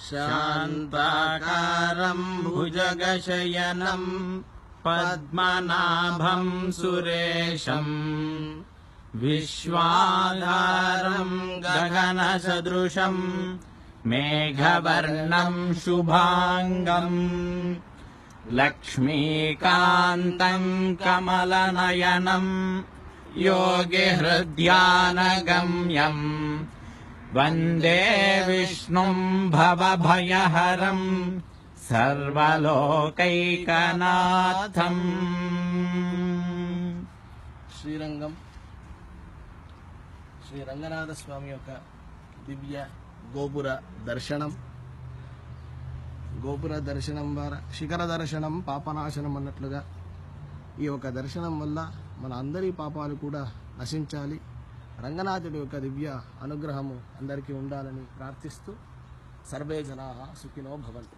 शान्ताकारं भुजगशयनं पद्मनाभं सुरेशं विश्वाधारं गगनसदृशं मेघवर्णं शुभांगं लक्ष्मीकान्तं कमलनयनं योगिहृद्यानगम्यं वन्दे विष्णुं भवभयहरं सर्वलोकैकनाथम्। శ్రీరంగం శ్రీ రంగనాథ స్వామి యొక్క దివ్య గోపుర దర్శనం. గోపుర దర్శనం ద్వారా శిఖర దర్శనం పాపనాశనం అన్నట్లుగా ఈ యొక్క దర్శనం వల్ల మన అందరి పాపాలు కూడా నశించాలి. రంగనాథుడి యొక్క దివ్య అనుగ్రహము అందరికీ ఉండాలని ప్రార్థిస్తూ సర్వే జనాః సుఖినో భవంతు.